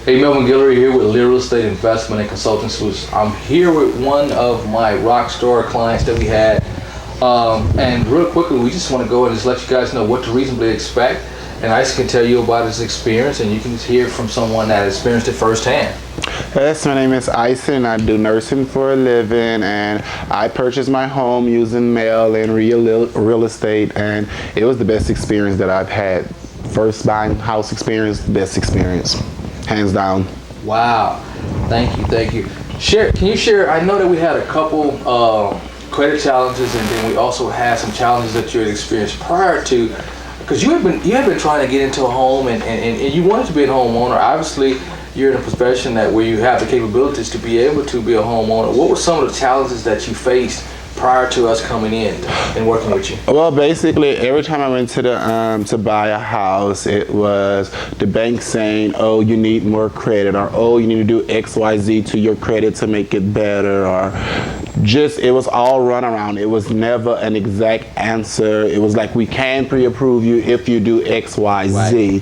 Hey, Melvin Guillory here with Real Estate Investment and Consulting Solutions. I'm here with one of my rock star clients that we had. And real quickly, we just want to go and just let you guys know what to reasonably expect. And Ison can tell you about his experience, and you can hear from someone that experienced it firsthand. Yes, my name is Ison. I do nursing for a living, and I purchased my home using mail and real estate, and it was the best experience that I've had. First buying house experience, best experience, hands down. Wow, thank you. Can you share? I know that we had a couple credit challenges, and then we also had some challenges that you had experienced prior to. Because you have been trying to get into a home and you wanted to be a homeowner. Obviously, you're in a profession where you have the capabilities to be able to be a homeowner. What were some of the challenges that you faced prior to us coming in and working with you? Well, basically, every time I went to the to buy a house, it was the bank saying, "Oh, you need more credit," or "Oh, you need to do X, Y, Z to your credit to make it better," or just it was all run around. It was never an exact answer. It was like, we can pre-approve you if you do X, Y, Z.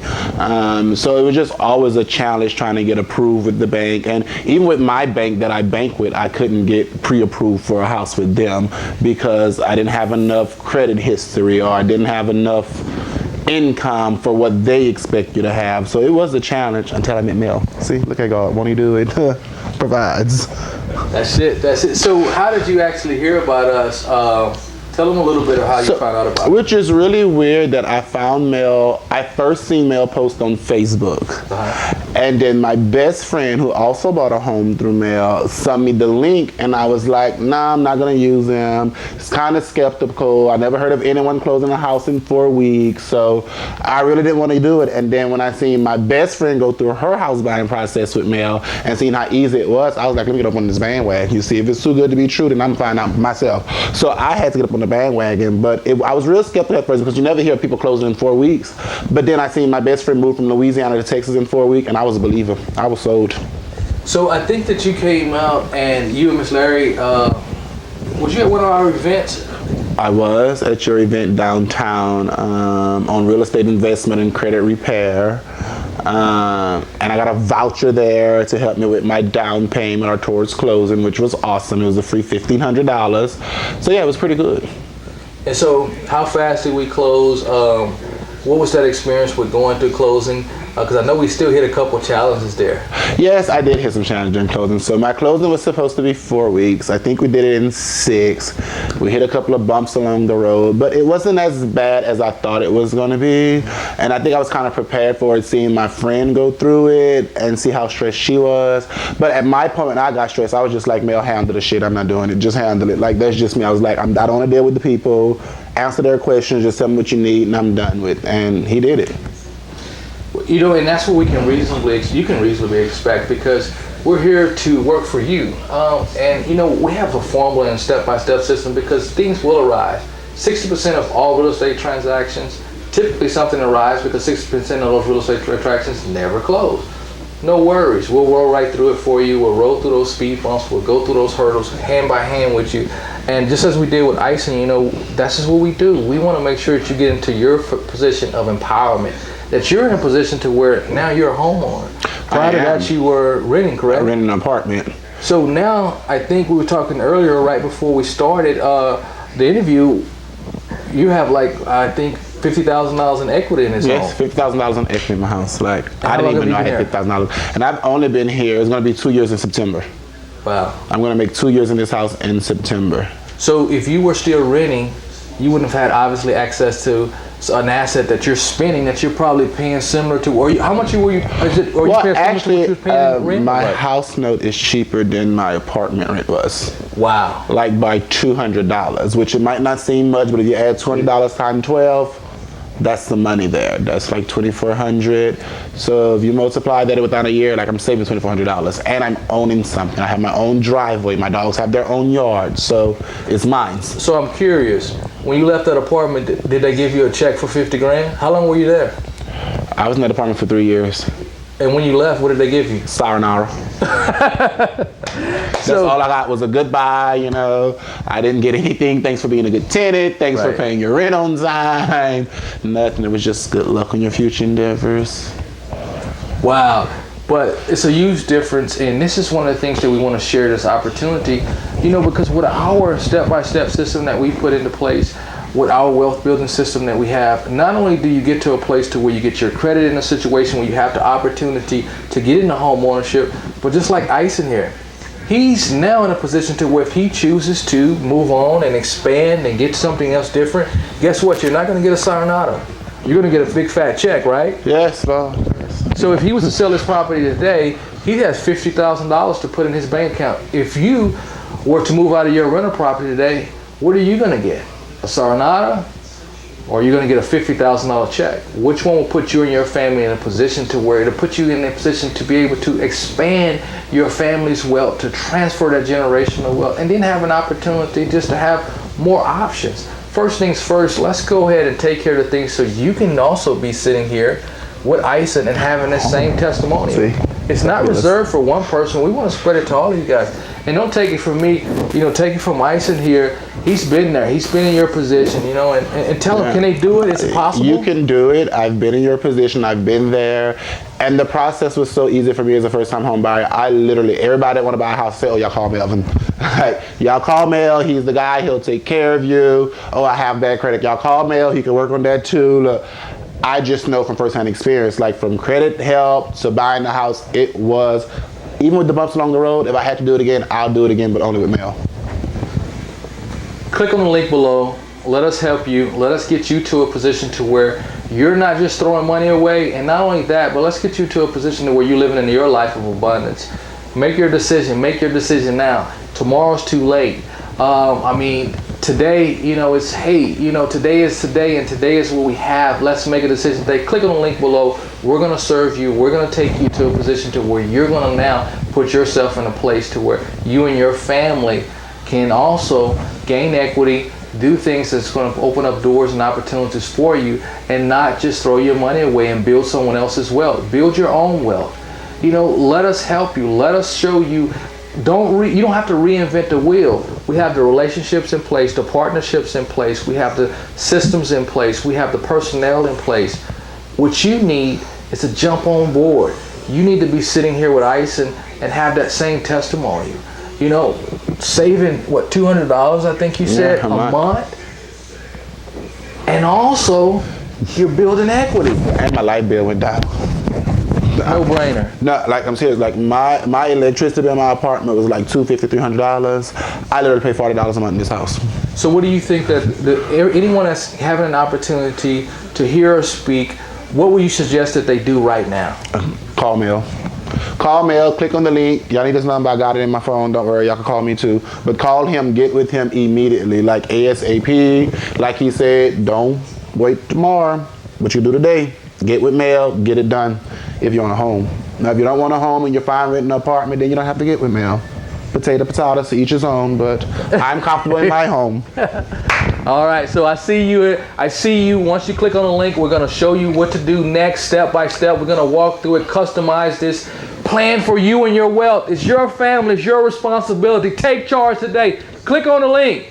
So it was just always a challenge trying to get approved with the bank. And even with my bank that I bank with, I couldn't get pre-approved for a house with them because I didn't have enough credit history, or I didn't have enough income for what they expect you to have. So it was a challenge until I met Mel. See, look at God, won't he do it? Provides. That's it. So how did you actually hear about us? Tell them a little bit of how you found out about it. Which is really weird that I found Mel, I first seen Mel post on Facebook. And then my best friend, who also bought a home through Mel, sent me the link, and I was like, nah, I'm not gonna use him. It's kind of skeptical. I never heard of anyone closing a house in 4 weeks, so I really didn't want to do it. And then when I seen my best friend go through her house buying process with Mel and seeing how easy it was, I was like, let me get up on this bandwagon. You see, if it's too good to be true, then I'm finding out myself. So I had to get up on the bandwagon, but I was real skeptical at first because you never hear people closing in 4 weeks. But then I seen my best friend move from Louisiana to Texas in 4 weeks, and I was a believer. I was sold. So I think that you came out and you and Miss Larry, was you at one of our events? I was at your event downtown on real estate investment and credit repair. And I got a voucher there to help me with my down payment or towards closing, which was awesome. It was a free $1,500. So yeah, it was pretty good. And so how fast did we close? What was that experience with going through closing? Because I know we still hit a couple challenges there. Yes, I did hit some challenges during closing. So my closing was supposed to be 4 weeks. I think we did it in 6. We hit a couple of bumps along the road, but it wasn't as bad as I thought it was going to be. And I think I was kind of prepared for it, seeing my friend go through it and see how stressed she was. But at my point when I got stressed, I was just like, Mel, handle the shit. I'm not doing it. Just handle it. Like, that's just me. I was like, I don't want to deal with the people. Answer their questions. Just tell me what you need, and I'm done with. And he did it. You know, and that's what you can reasonably expect, because we're here to work for you. And you know, we have a formula and step-by-step system because things will arise. 60% of all real estate transactions, typically something arrives because 60% of those real estate transactions never close. No worries, we'll roll right through it for you. We'll roll through those speed bumps. We'll go through those hurdles hand by hand with you. And just as we did with Ison, you know, that's just what we do. We want to make sure that you get into your position of empowerment, that you're in a position to where now you're a homeowner. Prior to that, you were renting, correct? I rented an apartment. So now, I think we were talking earlier, right before we started the interview, you have like, I think, $50,000 in equity in this home. Yes, $50,000 in equity in my house. Like, I how didn't long even know I have you had $50,000. And I've only been here, it's going to be 2 years in September. Wow. I'm going to make 2 years in this house in September. So if you were still renting, you wouldn't have had obviously access to an asset that you're spending that you're probably paying similar to, or how much were you? Well, actually, rent? my house note is cheaper than my apartment rent was. Wow! Like by $200, which it might not seem much, but if you add $20 times 12, that's the money there. That's like $2,400. So if you multiply that within a year, like I'm saving $2,400, and I'm owning something. I have my own driveway. My dogs have their own yard, so it's mine. So I'm curious. When you left that apartment, did they give you a check for 50 grand? How long were you there? I was in that apartment for 3 years. And when you left, what did they give you? Sayonara. That's all I got was a goodbye, you know. I didn't get anything. Thanks for being a good tenant. Thanks for paying your rent on time. Nothing. It was just good luck on your future endeavors. Wow. But it's a huge difference, and this is one of the things that we want to share this opportunity, because with our step-by-step system that we put into place, with our wealth building system that we have, not only do you get to a place to where you get your credit in a situation where you have the opportunity to get into home ownership, but just like Ison here, he's now in a position to where if he chooses to move on and expand and get something else different, guess what? You're not going to get a sayonara. You're going to get a big fat check, right? Yes, Lord. So if he was to sell his property today, he has $50,000 to put in his bank account. If you were to move out of your rental property today, what are you going to get? A sayonara? Or are you going to get a $50,000 check? Which one will put you and your family in a position to where it'll put you in a position to be able to expand your family's wealth, to transfer that generational wealth, and then have an opportunity just to have more options? First things first, let's go ahead and take care of the things so you can also be sitting here with Ison and having that same testimonial. See? It's not reserved for one person. We want to spread it to all of you guys. And don't take it from me, take it from Ison here. He's been there. He's been in your position, and tell them, can they do it? It's possible. You can do it. I've been in your position. I've been there. And the process was so easy for me as a first-time home buyer. I literally, everybody that want to buy a house say, oh, y'all call Melvin. Like, y'all call Mel. He's the guy. He'll take care of you. Oh, I have bad credit. Y'all call Mel. He can work on that too. Look, I just know from first-hand experience, like from credit help to buying the house, it was, even with the bumps along the road, if I had to do it again, I'll do it again, but only with Mel. Click on the link below. Let us help you. Let us get you to a position to where you're not just throwing money away. And not only that, but let's get you to a position to where you're living in your life of abundance. Make your decision. Make your decision now. Tomorrow's too late. Today, it's, hey, today is today, and today is what we have. Let's make a decision today. Click on the link below. We're going to serve you. We're going to take you to a position to where you're going to now put yourself in a place to where you and your family can also gain equity, do things that's going to open up doors and opportunities for you, and not just throw your money away and build someone else's wealth. Build your own wealth. Let us help you. Let us show you. You don't have to reinvent the wheel. We have the relationships in place, the partnerships in place. We have the systems in place. We have the personnel in place. What you need is to jump on board. You need to be sitting here with Ison and have that same testimony. Saving what, $200, I think you said, a month. And also, you're building equity. And my light bill went down. No brainer. No, like I'm serious. Like my electricity bill in my apartment was like $250, $300. I literally pay $40 a month in this house. So what do you think that anyone that's having an opportunity to hear or speak, what would you suggest that they do right now? Call Mel. Call Mel, click on the link. Y'all need his number. I got it in my phone. Don't worry, y'all can call me too. But call him, get with him immediately, like ASAP. Like he said, don't wait tomorrow, what you do today. Get with Mel, get it done if you want a home. Now, if you don't want a home and you're fine renting an apartment, then you don't have to get with Mel. Potato, to each his own, but I'm comfortable in my home. All right, so I see you. Once you click on the link, we're going to show you what to do next, step by step. We're going to walk through it, customize this plan for you and your wealth. It's your family, it's your responsibility. Take charge today. Click on the link.